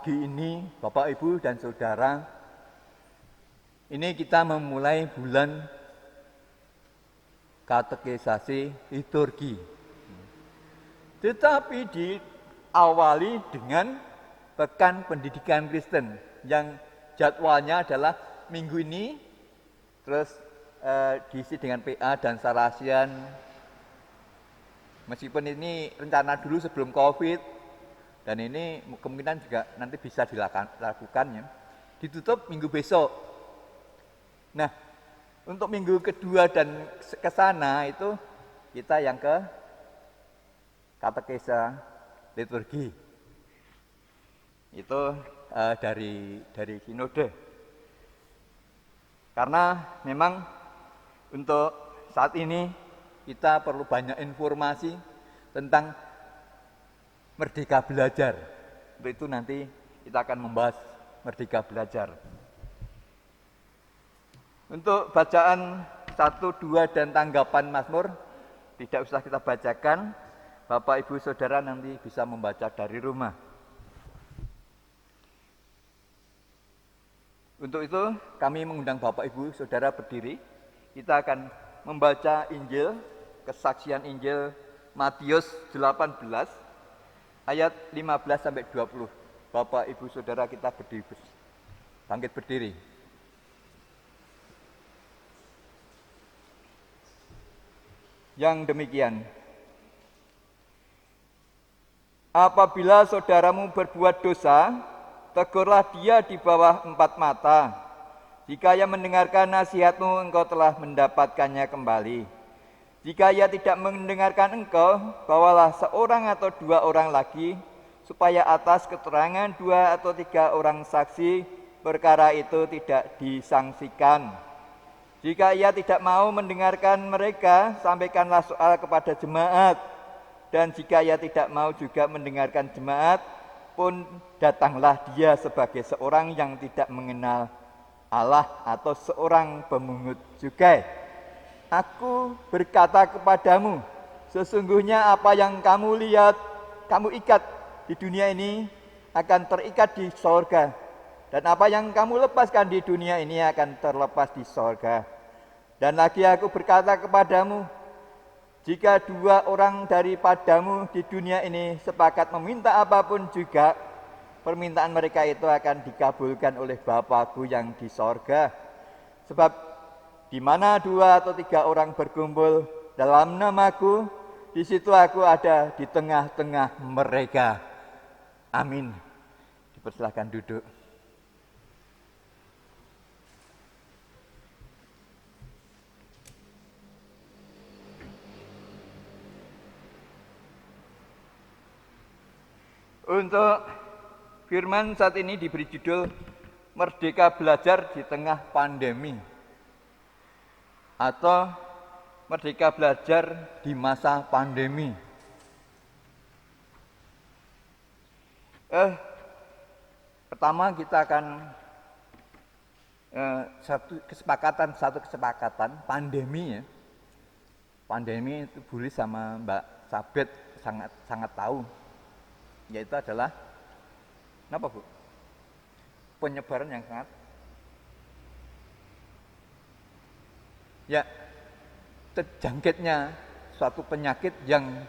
pagi ini, Bapak, Ibu, dan Saudara, ini kita memulai bulan katekisasi liturgi. Tetapi diawali dengan Pekan Pendidikan Kristen yang jadwalnya adalah minggu ini, terus diisi dengan PA dan sarasian. Meskipun ini rencana dulu sebelum COVID, dan ini kemungkinan juga nanti bisa dilakukan ya. Ditutup minggu besok. Nah, untuk minggu kedua dan ke sana itu kita yang ke katekesa liturgi. Itu dari sinode. Karena memang untuk saat ini kita perlu banyak informasi tentang merdeka belajar. Untuk itu nanti kita akan membahas merdeka belajar. Untuk bacaan 1, 2 dan tanggapan Mazmur tidak usah kita bacakan. Bapak, Ibu, Saudara nanti bisa membaca dari rumah. Untuk itu kami mengundang Bapak, Ibu, Saudara berdiri. Kita akan membaca Injil, kesaksian Injil Matius 18 ayat 15 sampai 20. Bapak, Ibu, Saudara kita berdiri. Bangkit berdiri. Yang demikian. Apabila saudaramu berbuat dosa, tegurlah dia di bawah 4 mata. Jika ia mendengarkan nasihatmu, engkau telah mendapatkannya kembali. Jika ia tidak mendengarkan engkau, bawalah seorang atau 2 orang lagi, supaya atas keterangan 2 atau 3 orang saksi, perkara itu tidak disangsikan. Jika ia tidak mau mendengarkan mereka, sampaikanlah soal kepada jemaat. Dan jika ia tidak mau juga mendengarkan jemaat, pun datanglah dia sebagai seorang yang tidak mengenal Allah atau seorang pemungut cukai. Aku berkata kepadamu, sesungguhnya apa yang kamu lihat, kamu ikat di dunia ini akan terikat di sorga. Dan apa yang kamu lepaskan di dunia ini akan terlepas di sorga. Dan lagi aku berkata kepadamu, jika 2 orang daripadamu di dunia ini sepakat meminta apapun juga, permintaan mereka itu akan dikabulkan oleh Bapa-Ku yang di sorga. Sebab di mana 2 atau 3 orang berkumpul dalam nama-Ku, di situ Aku ada di tengah-tengah mereka. Amin. Dipersilakan duduk. Untuk firman saat ini diberi judul Merdeka Belajar di Tengah Pandemi atau Merdeka Belajar di Masa Pandemi. Pertama kita akan satu kesepakatan pandemi ya. Pandemi itu Bu Lis sama Mbak Sabet sangat tahu. Yaitu adalah apa Bu? Penyebaran yang sangat terjangkitnya suatu penyakit yang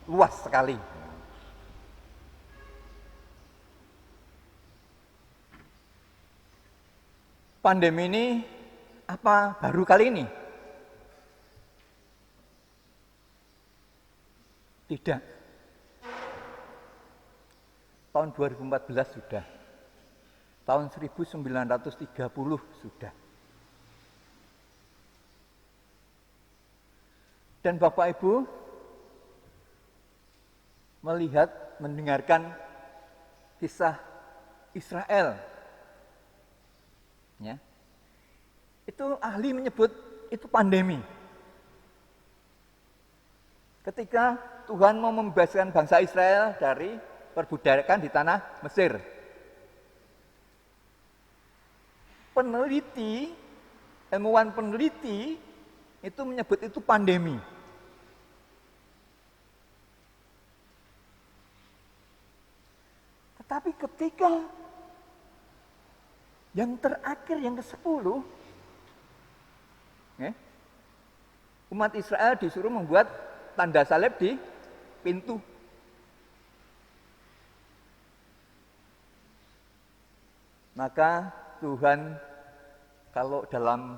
luas sekali. Pandemi ini apa baru kali ini? Tidak. Tahun 2014 sudah. Tahun 1930 sudah. Dan Bapak Ibu mendengarkan kisah Israel. Ya. Itu ahli menyebut itu pandemi. Ketika Tuhan mau membebaskan bangsa Israel dari perbudakan di tanah Mesir. Ilmuwan peneliti itu menyebut itu pandemi. Tetapi ketika yang terakhir, yang ke-10, umat Israel disuruh membuat tanda salib di pintu. Maka Tuhan, kalau dalam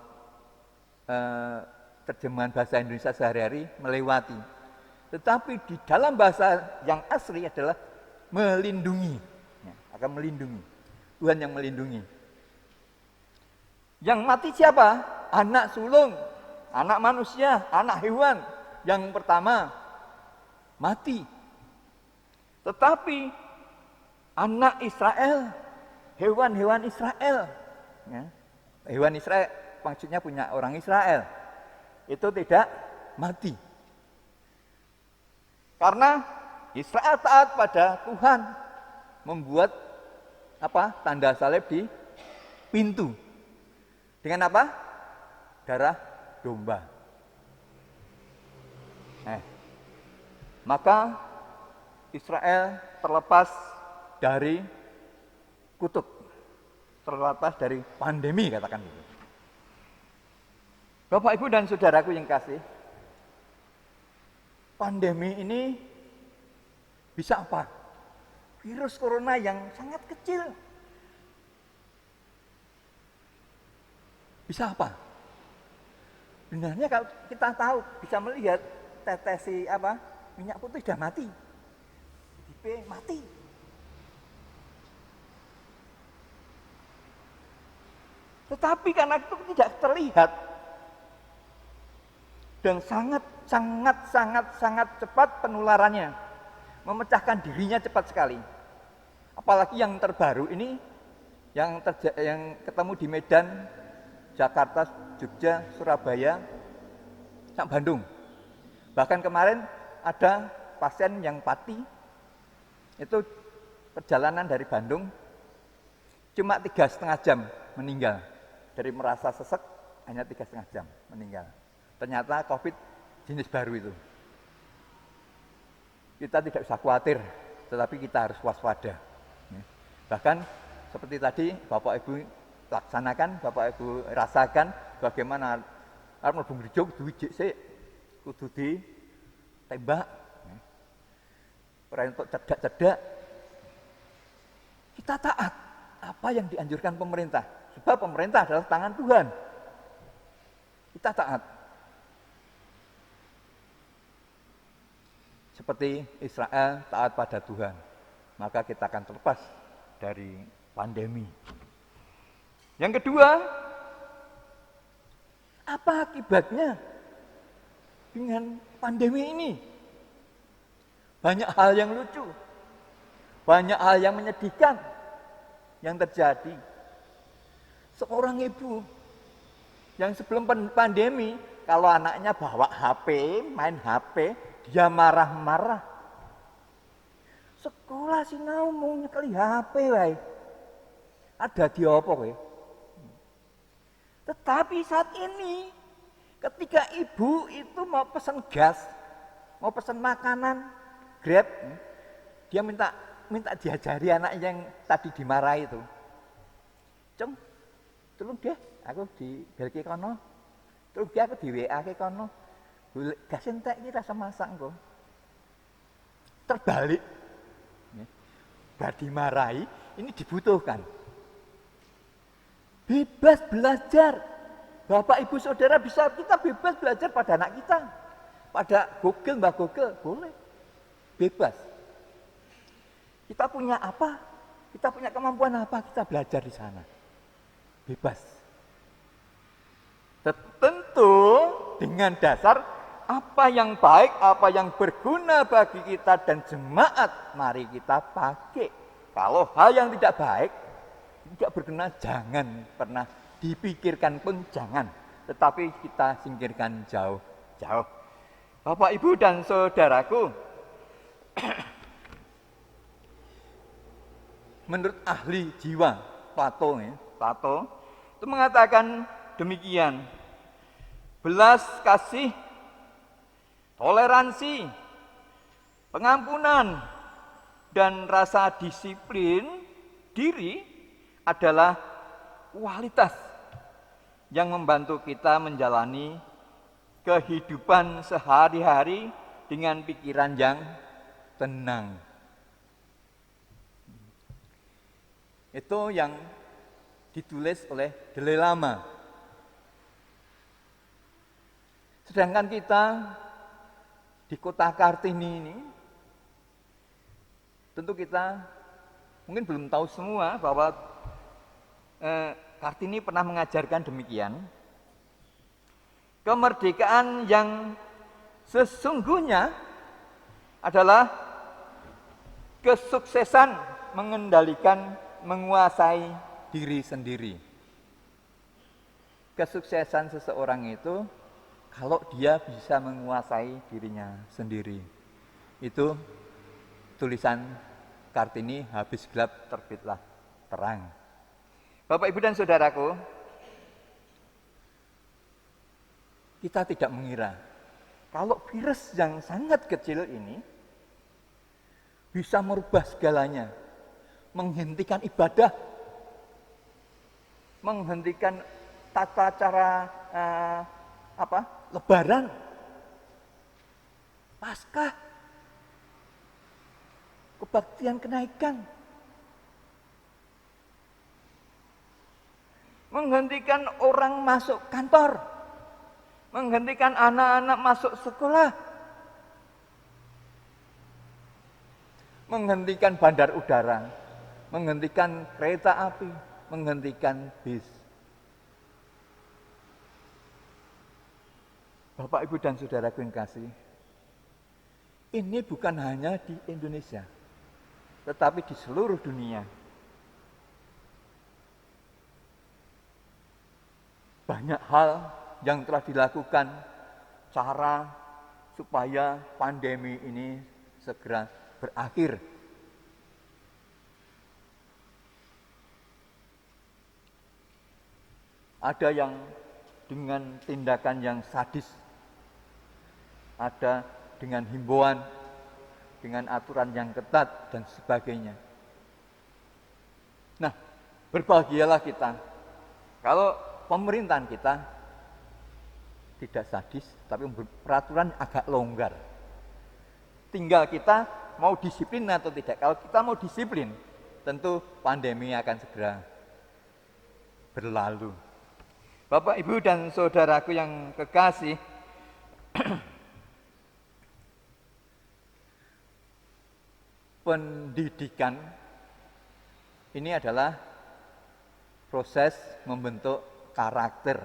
terjemahan bahasa Indonesia sehari-hari, melewati. Tetapi di dalam bahasa yang asli adalah melindungi. Akan melindungi. Tuhan yang melindungi. Yang mati siapa? Anak sulung, anak manusia, anak hewan. Yang pertama mati. Tetapi anak Israel, hewan-hewan Israel, hewan Israel maksudnya punya orang Israel, itu tidak mati. Karena Israel taat pada Tuhan, membuat tanda salib di pintu. Dengan apa? Darah domba. Maka Israel terlepas dari kutuk, terlepas dari pandemi, katakan gitu. Bapak, Ibu, dan saudaraku yang kasih, pandemi ini bisa apa? Virus corona yang sangat kecil. Bisa apa? Benarnya kalau kita tahu, bisa melihat tetesi minyak putih sudah mati. IP mati. Tetapi karena itu tidak terlihat dan sangat cepat penularannya, memecahkan dirinya cepat sekali. Apalagi yang terbaru ini, yang ketemu di Medan, Jakarta, Jogja, Surabaya, sampai Bandung. Bahkan kemarin ada pasien yang mati, itu perjalanan dari Bandung cuma 3,5 jam meninggal. Dari merasa sesek hanya 3,5 jam meninggal. Ternyata COVID jenis baru itu. Kita tidak usah khawatir, tetapi kita harus waspada. Bahkan seperti tadi Bapak Ibu laksanakan, Bapak Ibu rasakan bagaimana arep mlebu gereja kudu wijik sik, kudu ditembak. Ora entuk cedak-cedak. Kita taat apa yang dianjurkan pemerintah, sebab pemerintah adalah tangan Tuhan. Kita taat. Seperti Israel taat pada Tuhan, maka kita akan terlepas dari pandemi. Yang kedua, apa akibatnya dengan pandemi ini? Banyak hal yang lucu, banyak hal yang menyedihkan yang terjadi. Seorang ibu yang sebelum pandemi, kalau anaknya bawa HP, main HP, dia marah-marah. Sekolah sinau mau nyekeli HP wae. Ada di apa kowe? Tetapi saat ini ketika ibu itu mau pesan gas, mau pesan makanan, Grab, dia minta diajari anak yang tadi dimarahi itu. Cung, tolong deh, aku di belki kono. Tolong dia aku di WA ke kono. Gas entek iki rasa masak engko. Terbalik. Bar dimarahi, ini dibutuhkan. Bebas belajar. Bapak, Ibu, Saudara, kita bebas belajar pada anak kita. Pada Google, Mbak Google, boleh. Bebas. Kita punya apa? Kita punya kemampuan apa? Kita belajar di sana. Bebas. Tentu dengan dasar apa yang baik, apa yang berguna bagi kita dan jemaat, mari kita pakai. Kalau hal yang tidak baik, tidak berguna, jangan pernah dipikirkan pun jangan. Tetapi kita singkirkan jauh-jauh. Bapak, Ibu, dan saudaraku, menurut ahli jiwa Plato itu mengatakan demikian. Belas kasih, toleransi, pengampunan, dan rasa disiplin diri adalah kualitas yang membantu kita menjalani kehidupan sehari-hari dengan pikiran yang tenang. Itu yang ditulis oleh Dalai Lama. Sedangkan kita di kota Kartini ini, tentu kita mungkin belum tahu semua bahwa Kartini pernah mengajarkan demikian. Kemerdekaan yang sesungguhnya adalah kesuksesan mengendalikan, menguasai diri sendiri. Kesuksesan seseorang itu kalau dia bisa menguasai dirinya sendiri. Itu tulisan Kartini, habis gelap terbitlah terang. Bapak, Ibu, dan Saudaraku, kita tidak mengira kalau virus yang sangat kecil ini bisa merubah segalanya, menghentikan ibadah, menghentikan tata cara Lebaran, Paskah, kebaktian kenaikan, menghentikan orang masuk kantor, menghentikan anak-anak masuk sekolah, menghentikan bandar udara, menghentikan kereta api, menghentikan bis. Bapak, Ibu, dan Saudaraku yang kasih, ini bukan hanya di Indonesia, tetapi di seluruh dunia. Banyak hal yang telah dilakukan cara supaya pandemi ini segera berakhir. Ada yang dengan tindakan yang sadis, ada dengan himbauan, dengan aturan yang ketat dan sebagainya. Nah, berbahagialah kita kalau pemerintahan kita tidak sadis, tapi peraturan agak longgar. Tinggal kita mau disiplin atau tidak. Kalau kita mau disiplin, tentu pandemi akan segera berlalu. Bapak, Ibu, dan Saudaraku yang kekasih, pendidikan ini adalah proses membentuk karakter.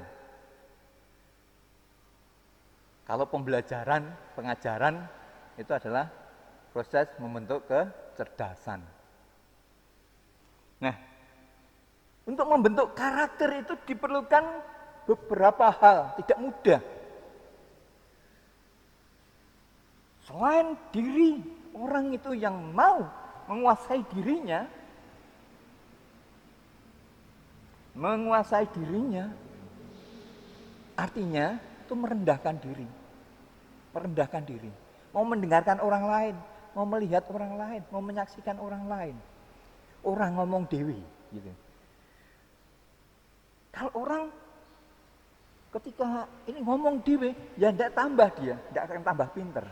Kalau pembelajaran, pengajaran itu adalah proses membentuk kecerdasan. Nah, untuk membentuk karakter itu diperlukan beberapa hal, tidak mudah. Selain diri orang itu yang mau menguasai dirinya, artinya itu merendahkan diri. Mau mendengarkan orang lain, mau melihat orang lain, mau menyaksikan orang lain. Orang ngomong dewi gitu. Kalau orang ketika ini ngomong dewi, ya tidak tambah dia, tidak akan tambah pinter.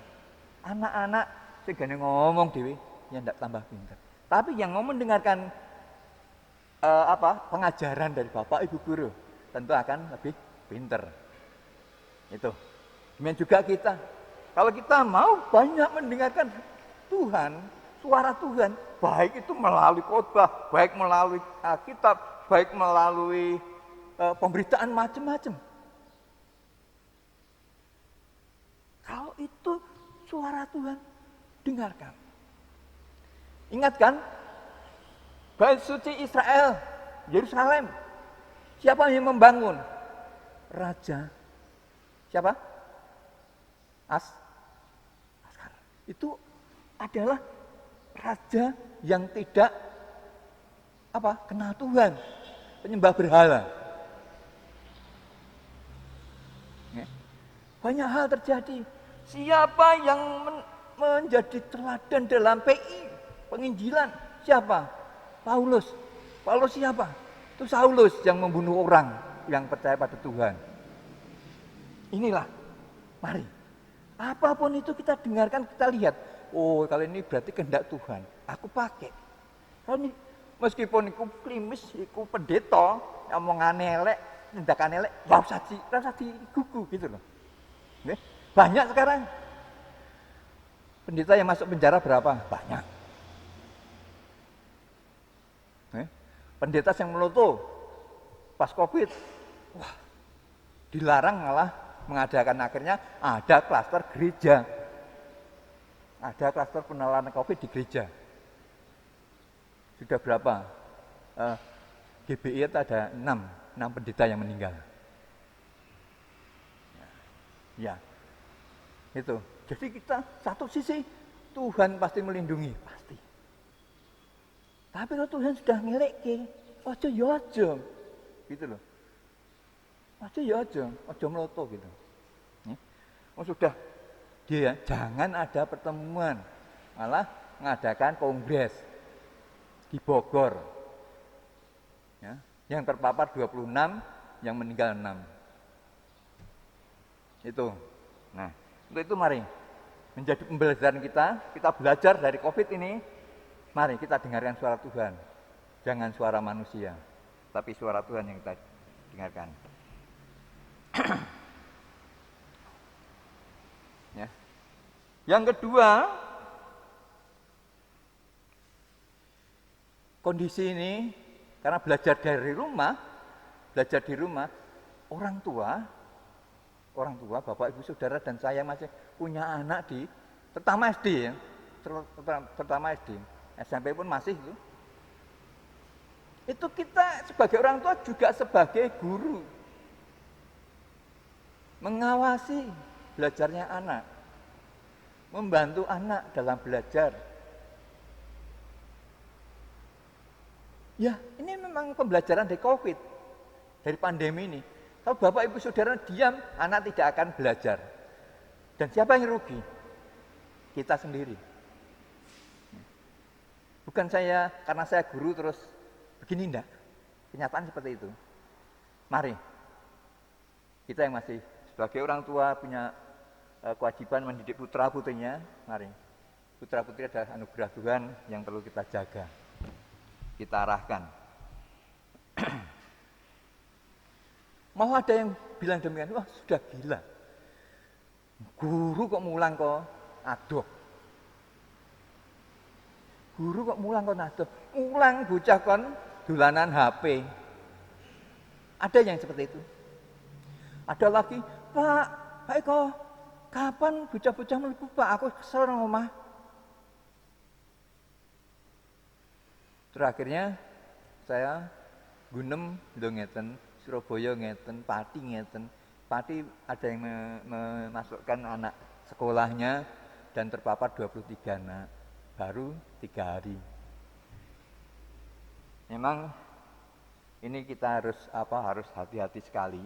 Anak-anak segala ngomong dewi, ya tidak tambah pinter. Tapi yang mau mendengarkan pengajaran dari Bapak Ibu guru, tentu akan lebih pinter. Itu. Demikian juga kita. Kalau kita mau banyak mendengarkan Tuhan, suara Tuhan, baik itu melalui khotbah, baik melalui kitab, baik melalui pemberitaan macam-macam. Kalau itu suara Tuhan, dengarkan. Ingat kan, Bait Suci Israel, Yerusalem, siapa yang membangun? Raja. Siapa? Askar. Itu adalah raja yang tidak kenal Tuhan, penyembah berhala. Banyak hal terjadi. Siapa yang menjadi teladan dalam PI? Penginjilan siapa? Paulus. Paulus siapa? Itu Saulus yang membunuh orang yang percaya pada Tuhan. Inilah, mari. Apapun itu kita dengarkan, kita lihat. Oh, kalau ini berarti kehendak Tuhan. Aku pakai. Kalau ini, meskipun aku klimis, aku pendeta, omongan elek, tindakan elek, rasa gugu gitu loh. Banyak sekarang. Pendeta yang masuk penjara berapa? Banyak. Pendeta yang meloto pas COVID, wah, dilarang malah mengadakan, akhirnya ada klaster gereja. Ada klaster penularan COVID di gereja. Sudah berapa? GBI itu ada 6 pendeta yang meninggal. Ya, itu. Jadi kita satu sisi Tuhan pasti melindungi, pasti. Tapi kalau Tuhan sudah ngelekke, ojo ya ojo, gitu loh. Ojo meloto gitu. Oh sudah, dia jangan ada pertemuan, malah mengadakan kongres di Bogor. Ya, yang terpapar 26, yang meninggal 6. Itu. Nah, untuk itu mari menjadi pembelajaran kita belajar dari COVID ini. Mari kita dengarkan suara Tuhan, jangan suara manusia, tapi suara Tuhan yang kita dengarkan. Ya. Yang kedua, kondisi ini karena belajar di rumah, orang tua, Bapak Ibu Saudara dan saya masih punya anak terutama SD ya, terutama SD. SMP pun masih itu. Itu kita sebagai orang tua juga sebagai guru mengawasi belajarnya anak, membantu anak dalam belajar. Ya, ini memang pembelajaran dari COVID, dari pandemi ini. Kalau Bapak Ibu Saudara diam, anak tidak akan belajar. Dan siapa yang rugi? Kita sendiri. Bukan saya, karena saya guru terus begini, enggak. Kenyataan seperti itu. Mari, kita yang masih sebagai orang tua punya kewajiban mendidik putra-putrinya, mari. Putra-putri adalah anugerah Tuhan yang perlu kita jaga, kita arahkan. Mau ada yang bilang demikian, wah sudah gila. Guru kok mulang kok aduh. Guru kok mulang kok aduh. Mulang bocah kon dolanan HP. Ada yang seperti itu. Ada lagi, Pak Eko, kapan bocah-bocah mlebu Pak? Aku kesel nang omah. Terakhirnya saya Gunem ngeten, Surabaya ngeten, Pati ngeten. Pati ada yang memasukkan anak sekolahnya dan terpapar 23 anak, baru 3 hari. Memang ini kita harus hati-hati sekali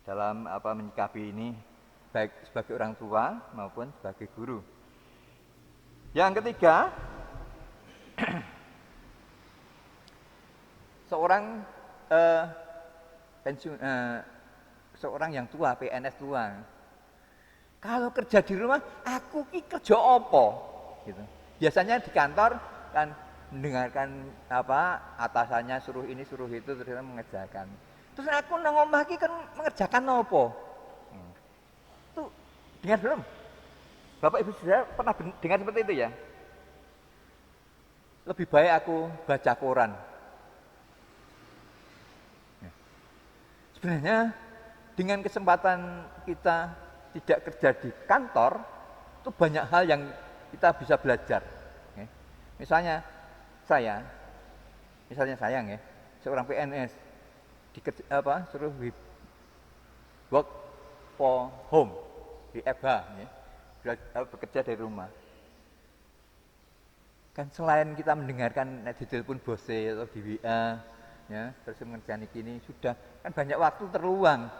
dalam menyikapi ini, baik sebagai orang tua maupun sebagai guru. Yang ketiga, seorang yang tua, PNS tua. Kalau kerja di rumah, aku ki kerja apa? Gitu. Biasanya di kantor kan mendengarkan atasannya suruh ini suruh itu terus mengerjakan. Terus aku nang omah ki kan mengerjakan apa? Tuh dengar belum? Bapak Ibu Saudara pernah dengar seperti itu ya? Lebih baik aku baca koran. Sebenarnya dengan kesempatan kita tidak kerja di kantor, itu banyak hal yang kita bisa belajar. Misalnya saya seorang PNS suruh work for home di FH, bekerja dari rumah. Kan selain kita mendengarkan di telepon bose atau di WA, ya, terus mengerjakan ini sudah kan banyak waktu terluang.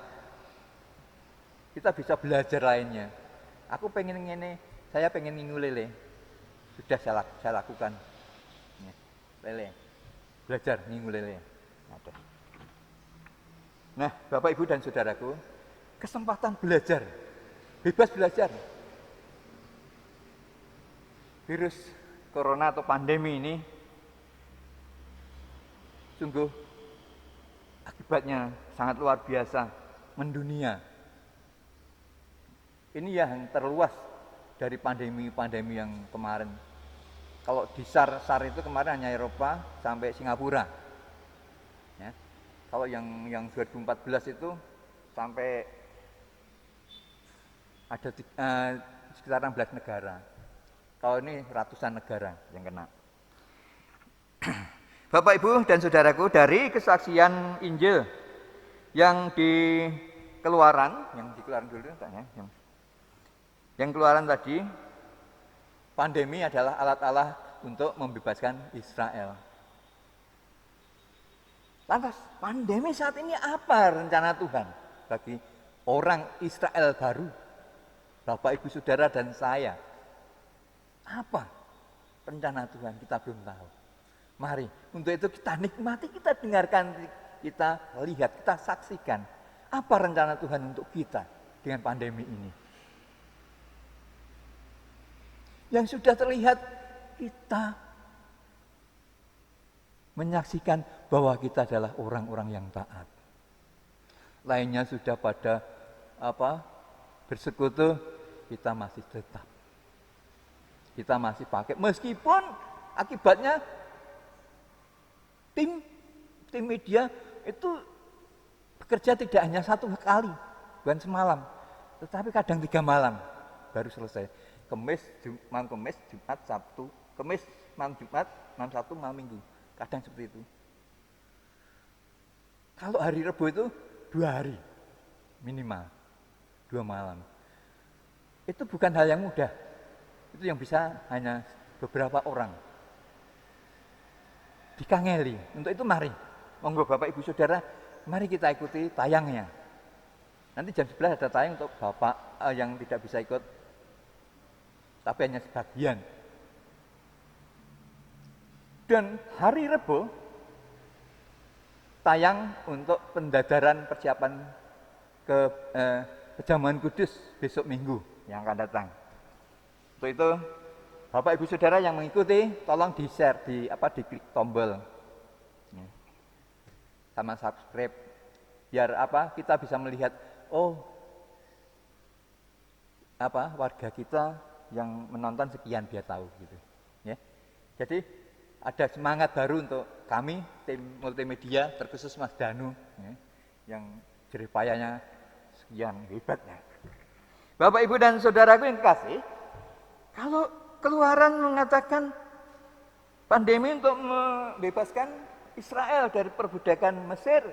Kita bisa belajar lainnya. Aku pengen ngene, saya pengen ngingu lele. sudah saya lakukan. Lele, belajar minggu lele. Nah, Bapak Ibu dan Saudaraku, kesempatan belajar, bebas belajar. Virus corona atau pandemi ini sungguh akibatnya sangat luar biasa, mendunia. Ini yang terluas dari pandemi-pandemi yang kemarin. Kalau di SAR itu kemarin hanya Eropa sampai Singapura. Ya. Kalau yang 2014 itu sampai ada sekitar 16 negara. Kalau ini ratusan negara yang kena. Bapak Ibu dan Saudaraku, dari kesaksian Injil yang di Keluaran, dulu tanya, yang Keluaran tadi, pandemi adalah alat Allah untuk membebaskan Israel. Lantas, pandemi saat ini apa rencana Tuhan bagi orang Israel baru? Bapak, Ibu, Saudara, dan saya. Apa rencana Tuhan? Kita belum tahu. Mari, untuk itu kita nikmati, kita dengarkan, kita lihat, kita saksikan. Apa rencana Tuhan untuk kita dengan pandemi ini? Yang sudah terlihat, kita menyaksikan bahwa kita adalah orang-orang yang taat. Lainnya sudah pada bersekutu, kita masih tetap. Kita masih pakai, meskipun akibatnya tim media itu bekerja tidak hanya satu kali, bukan semalam, tetapi kadang 3 malam baru selesai. Malam Kemis, Jumat, Sabtu, Kemis, malam Jumat, malam Sabtu, malam Minggu. Kadang seperti itu. Kalau hari Rabu itu 2 hari minimal, 2 malam. Itu bukan hal yang mudah. Itu yang bisa hanya beberapa orang. Dikangeli. Untuk itu mari, monggo Bapak Ibu Saudara, mari kita ikuti tayangnya. Nanti jam 11 ada tayang untuk Bapak yang tidak bisa ikut, tapi hanya sebagian. Dan hari Rabu tayang untuk pendadaran persiapan ke Perjamuan Kudus besok Minggu yang akan datang. Untuk itu, Bapak Ibu Saudara yang mengikuti, tolong di-share, diklik tombol sama subscribe, biar kita bisa melihat, warga kita yang menonton sekian, dia tahu gitu. Ya. Jadi ada semangat baru untuk kami tim multimedia, terkhusus Mas Danu, yang jerih payahnya sekian hebatnya. Bapak Ibu dan Saudaraku yang kasih, kalau Keluaran mengatakan pandemi untuk membebaskan Israel dari perbudakan Mesir,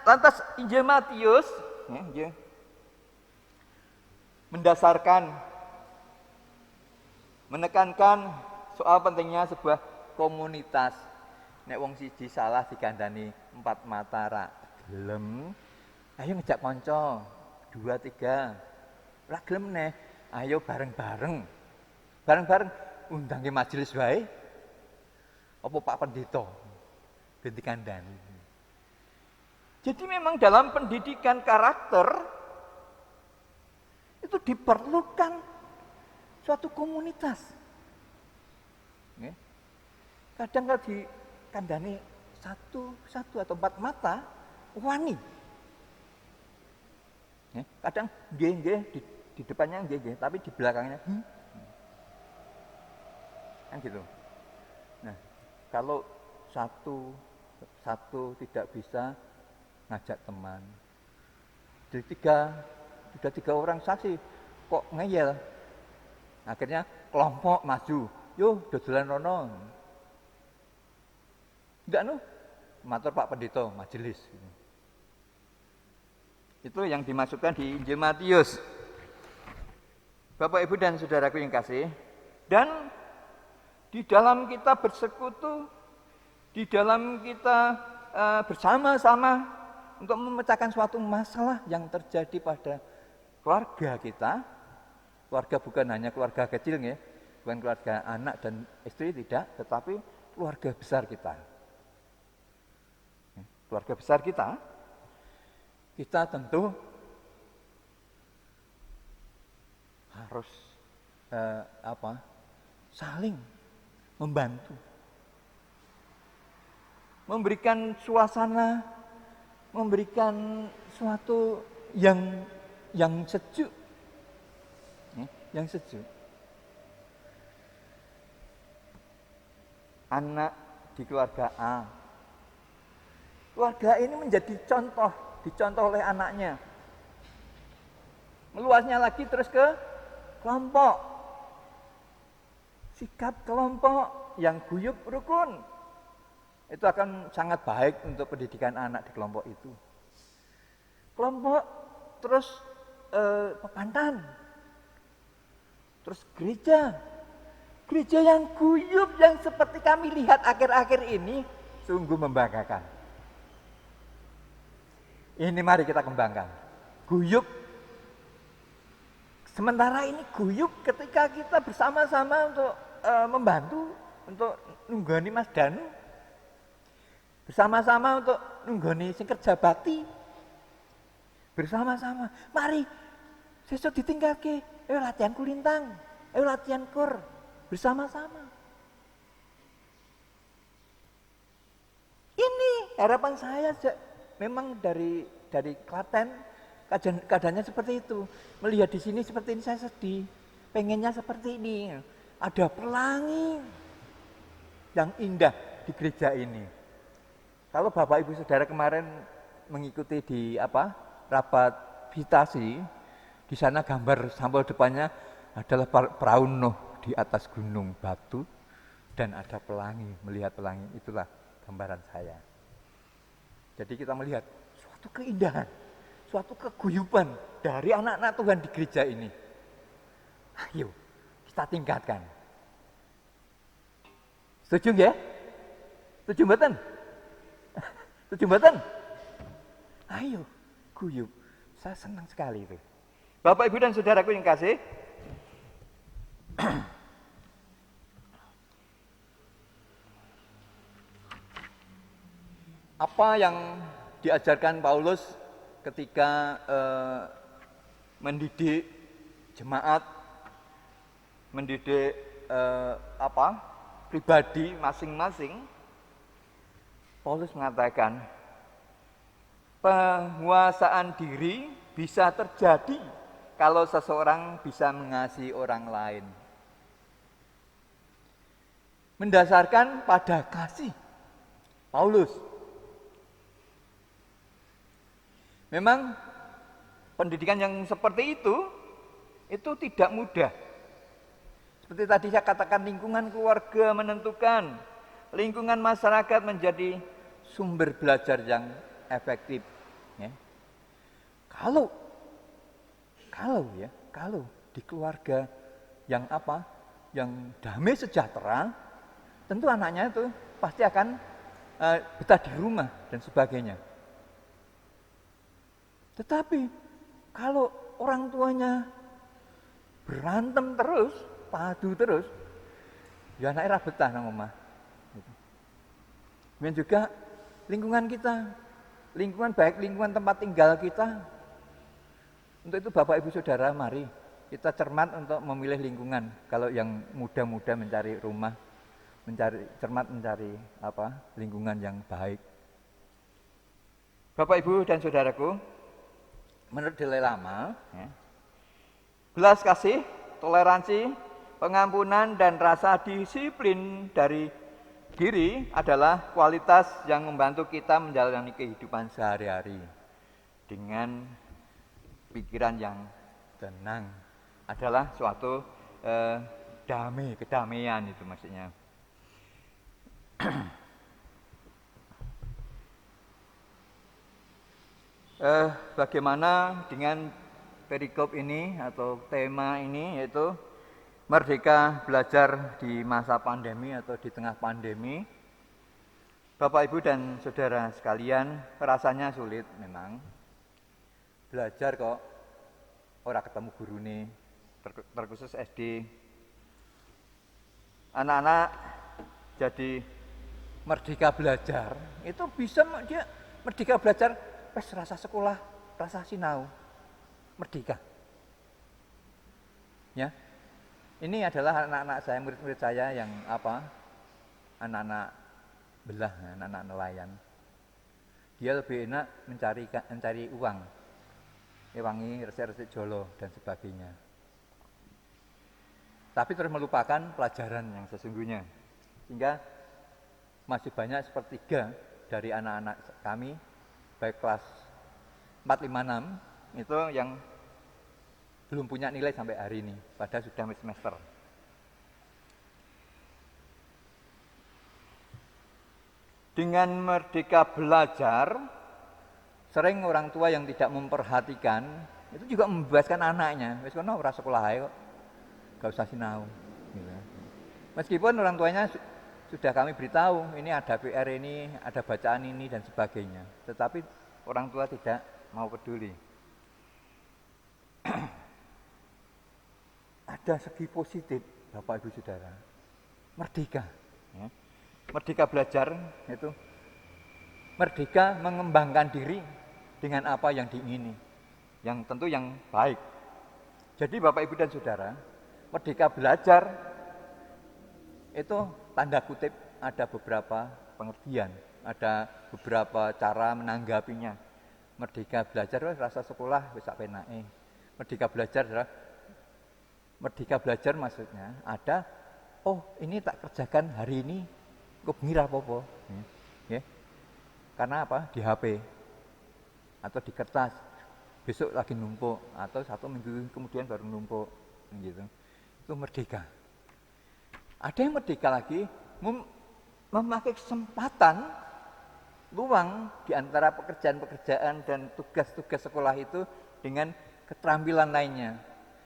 lantas Injil Matius mendasarkan, menekankan soal pentingnya sebuah komunitas. Nek wong siji salah dikandani 4 mata ra gelem, ayo ngejak kanca 2 3. Ra gelem neh, ayo bareng-bareng undangi majelis wae. Apa Pak Pendeta ben dikandani. Jadi memang dalam pendidikan karakter itu diperlukan suatu komunitas. Kadang kalau dikandani satu atau 4 mata, wani. Kadang nggih di depannya nggih, tapi di belakangnya kan gitu. Nah, kalau satu tidak bisa ngajak teman, sudah 3 orang saksi kok ngeyel, akhirnya kelompok maju, yo dodolan rono. Enggak matur Pak Pendeta majelis. Itu yang dimasukkan di Injil Matius. Bapak Ibu dan Saudaraku yang kasih, dan di dalam kita bersekutu, di dalam kita bersama-sama untuk memecahkan suatu masalah yang terjadi pada keluarga kita. Keluarga bukan hanya keluarga kecil ya, bukan keluarga anak dan istri, tidak, tetapi keluarga besar kita. Keluarga besar kita tentu harus saling membantu, memberikan suasana, memberikan suatu yang sejuk, yang sejuk. Anak di keluarga A, keluarga ini menjadi dicontoh oleh anaknya. Meluasnya lagi terus ke kelompok, sikap kelompok yang guyup rukun, itu akan sangat baik untuk pendidikan anak di kelompok itu. Kelompok, terus pepantan, terus gereja yang guyup, yang seperti kami lihat akhir-akhir ini, sungguh membanggakan. Ini mari kita kembangkan. Guyup. Sementara ini guyup ketika kita bersama-sama untuk membantu, untuk nunggoni Mas Danu, bersama-sama untuk nunggoni sing kerja bakti, bersama-sama. Mari sesuk ditinggalke, ayo latihan kulintang, ayo latihan kur, bersama-sama. Ini harapan saya memang dari Klaten, keadaannya seperti itu. Melihat di sini seperti ini saya sedih. Pengennya seperti ini. Ada pelangi yang indah di gereja ini. Kalau Bapak Ibu Saudara kemarin mengikuti di rapat visitasi, di sana gambar sampul depannya adalah perahu Nuh di atas gunung batu dan ada pelangi, melihat pelangi, itulah gambaran saya. Jadi kita melihat suatu keindahan, suatu keguyuban dari anak-anak Tuhan di gereja ini. Ayo kita tingkatkan. Setuju ya? Setuju mboten? Setuju mboten? Ayo guyup. Saya senang sekali itu. Bapak Ibu dan Saudaraku yang kasih, apa yang diajarkan Paulus ketika mendidik jemaat, mendidik pribadi masing-masing, Paulus mengatakan penguasaan diri bisa terjadi kalau seseorang bisa mengasihi orang lain. Mendasarkan pada kasih. Paulus. Memang pendidikan yang seperti itu tidak mudah. Seperti tadi saya katakan, lingkungan keluarga menentukan, lingkungan masyarakat menjadi sumber belajar yang efektif. Ya. Kalau di keluarga yang damai sejahtera, tentu anaknya itu pasti akan betah di rumah dan sebagainya. Tetapi kalau orang tuanya berantem terus, padu terus, ya anaknya betah nang omah. Dan juga lingkungan kita, baik lingkungan tempat tinggal kita. Untuk itu Bapak Ibu Saudara, mari kita cermat untuk memilih lingkungan. Kalau yang muda-muda mencari rumah, cermat mencari lingkungan yang baik. Bapak Ibu dan Saudaraku, menurut Dalai Lama, belas kasih, toleransi, pengampunan, dan rasa disiplin dari diri adalah kualitas yang membantu kita menjalani kehidupan sehari-hari dengan pikiran yang tenang. Adalah suatu kedamaian itu maksudnya. Bagaimana dengan perikop ini atau tema ini, yaitu merdeka belajar di masa pandemi atau di tengah pandemi. Bapak Ibu dan Saudara sekalian, rasanya sulit memang. Belajar kok ora ketemu gurune, terkhusus SD. anak-anak jadi merdeka belajar, itu bisa dia merdeka belajar, wes rasa sekolah, rasa sinau, merdeka. Ya, ini adalah anak-anak saya, murid-murid saya yang anak-anak belah, anak-anak nelayan. Dia lebih enak mencari uang, ewangi resik-resik jolo dan sebagainya. Tapi terus melupakan pelajaran yang sesungguhnya. Sehingga masih banyak sepertiga dari anak-anak kami, baik kelas 4, 5, 6, itu yang belum punya nilai sampai hari ini, padahal sudah semester. Dengan merdeka belajar, sering orang tua yang tidak memperhatikan, itu juga membebaskan anaknya. Wis kono ora sekolah ae kok. Gak usah sinau. Gitu. Meskipun orang tuanya sudah kami beritahu, ini ada PR ini, ada bacaan ini, dan sebagainya. Tetapi orang tua tidak mau peduli. Ada segi positif, Bapak Ibu Saudara. Merdeka. Ya. Merdeka belajar, itu merdeka mengembangkan diri dengan apa yang diingini. Yang tentu yang baik. Jadi Bapak Ibu dan Saudara, merdeka belajar itu tanda kutip ada beberapa pengertian, ada beberapa cara menanggapinya. Merdeka belajar rasa sekolah wis sak penake. Merdeka belajar maksudnya ada, oh ini tak kerjakan hari ini, kok bengi ra apa-apa. Ya. Karena apa? Di HP atau di kertas. Besok lagi numpuk atau 1 minggu kemudian baru numpuk gitu. Itu merdeka. Ada yang merdeka lagi memakai kesempatan luang di antara pekerjaan-pekerjaan dan tugas-tugas sekolah itu dengan keterampilan lainnya.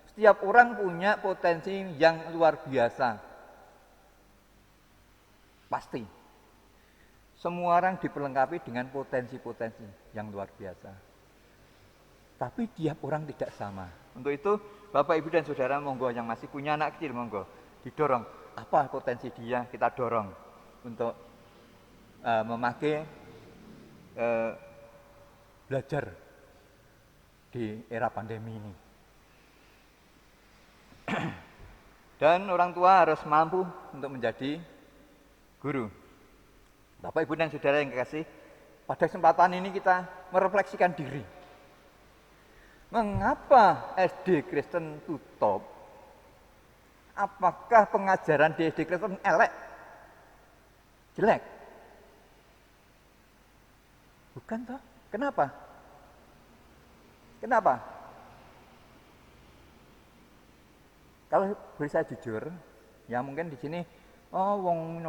Setiap orang punya potensi yang luar biasa. Pasti. Semua orang diperlengkapi dengan potensi-potensi yang luar biasa. Tapi tiap orang tidak sama. Untuk itu, Bapak, Ibu, dan Saudara, monggo yang masih punya anak kecil, monggo didorong. Apa potensi dia, kita dorong untuk memakai belajar di era pandemi ini. Dan orang tua harus mampu untuk menjadi guru. Bapak, Ibu, dan Saudara yang kekasih, pada kesempatan ini kita merefleksikan diri. Mengapa SD Kristen tutup? Apakah pengajaran di SD Kristen elek? Jelek? Bukan toh? Kenapa? Kalau boleh saya jujur, ya mungkin di sini, wong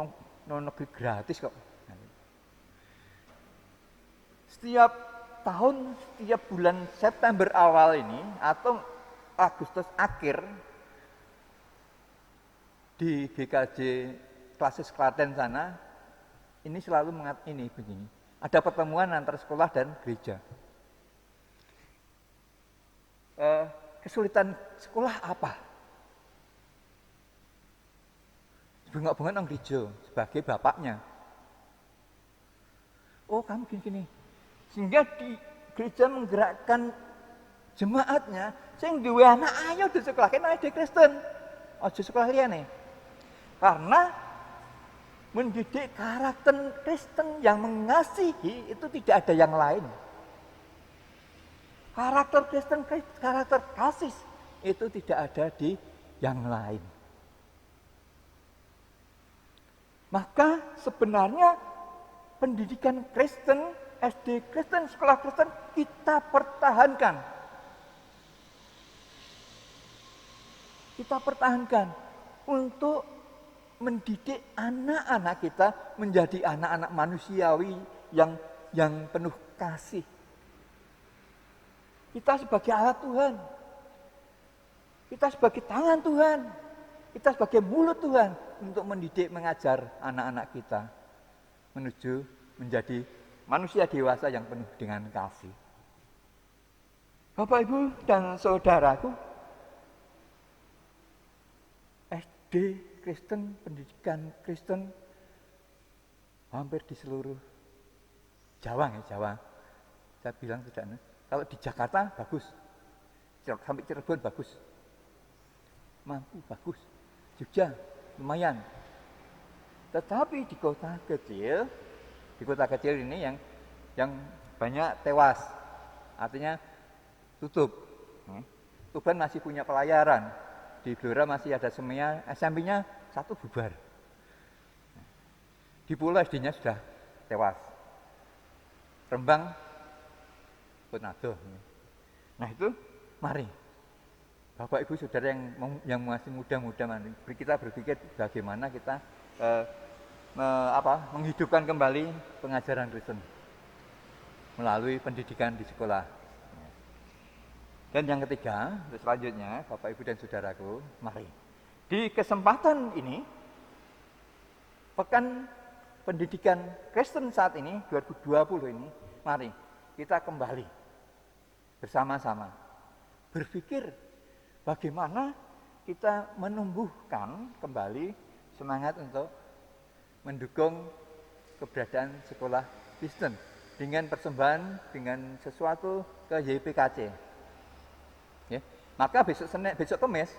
negeri gratis kok. Setiap tahun, setiap bulan September awal ini atau Agustus akhir di GKJ Klasis Klaten sana, ini selalu begini. Ada pertemuan antara sekolah dan gereja. Kesulitan sekolah apa? Bengok-bengok nang gereja sebagai bapaknya. Oh, kamu gini. Sehingga di gereja menggerakkan jemaatnya, sing duwe anak ayo disekolahke nang SD Kristen. Aja sekolah liyane. Karena mendidik karakter Kristen yang mengasihi itu tidak ada yang lain. Karakter Kristen, karakter kasih itu tidak ada di yang lain. Maka sebenarnya pendidikan Kristen, SD Kristen, sekolah Kristen kita pertahankan. Kita pertahankan untuk mendidik anak-anak kita menjadi anak-anak manusiawi yang penuh kasih. Kita sebagai alat Tuhan. Kita sebagai tangan Tuhan. Kita sebagai mulut Tuhan untuk mendidik, mengajar anak-anak kita menuju menjadi manusia dewasa yang penuh dengan kasih. Bapak, Ibu, dan saudaraku, SD Kristen, pendidikan Kristen hampir di seluruh Jawa. Saya bilang tidak. Kalau di Jakarta bagus, sampai Cirebon bagus, mampu bagus, Jogja lumayan. Tetapi di kota kecil ini yang banyak tewas, artinya tutup. Tuban masih punya pelayaran, di Blora masih ada semia, SMP-nya satu bubar. Di Pulau SD-nya sudah tewas. Rembang pun adoh. Nah itu, mari Bapak Ibu Saudara yang masih muda-muda, mari kita berpikir bagaimana kita menghidupkan kembali pengajaran Kristen melalui pendidikan di sekolah. Dan yang ketiga, selanjutnya Bapak Ibu dan Saudaraku, mari di kesempatan ini, Pekan Pendidikan Kristen saat ini 2020 ini, mari kita kembali bersama-sama berpikir bagaimana kita menumbuhkan kembali semangat untuk mendukung keberadaan sekolah Kristen dengan persembahan, dengan sesuatu ke YPKC. Ya. Maka besok Kamis,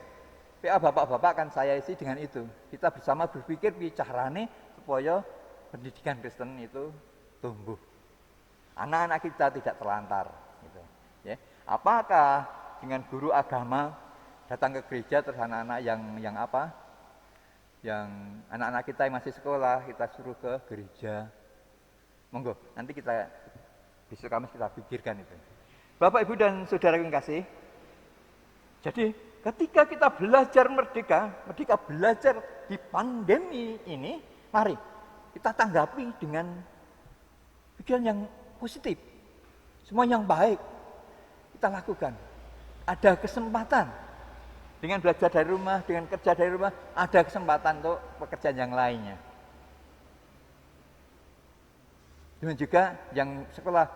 PA Bapak-Bapak akan saya isi dengan itu. Kita bersama berpikir carane supaya pendidikan Kristen itu tumbuh. Anak-anak kita tidak terlantar. Gitu. Ya. Apakah dengan guru agama datang ke gereja terus anak-anak yang anak-anak kita yang masih sekolah kita suruh ke gereja. Monggo, nanti besok Kamis kita pikirkan itu. Bapak, Ibu dan Saudara yang kasih. Jadi ketika kita belajar merdeka belajar di pandemi ini, mari kita tanggapi dengan pikiran yang positif. Semua yang baik kita lakukan. Ada kesempatan dengan belajar dari rumah, dengan kerja dari rumah, ada kesempatan untuk pekerjaan yang lainnya. Dan juga yang sekolah,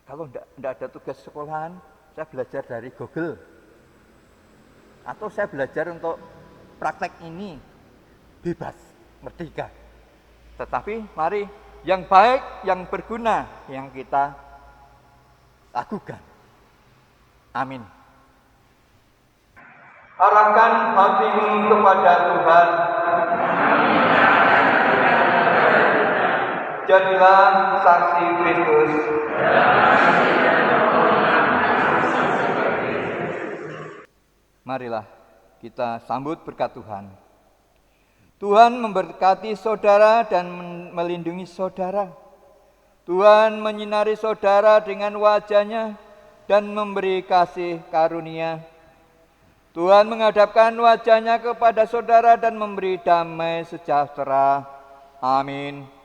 kalau tidak ada tugas sekolahan, saya belajar dari Google. Atau saya belajar untuk praktek ini, bebas, merdeka. Tetapi mari yang baik, yang berguna, yang kita lakukan. Amin. Arahkan hatimu kepada Tuhan. Jadilah saksi Kristus. Marilah kita sambut berkat Tuhan. Tuhan memberkati saudara dan melindungi saudara. Tuhan menyinari saudara dengan wajah-Nya dan memberi kasih karunia. Tuhan menghadapkan wajah-Nya kepada saudara dan memberi damai sejahtera. Amin.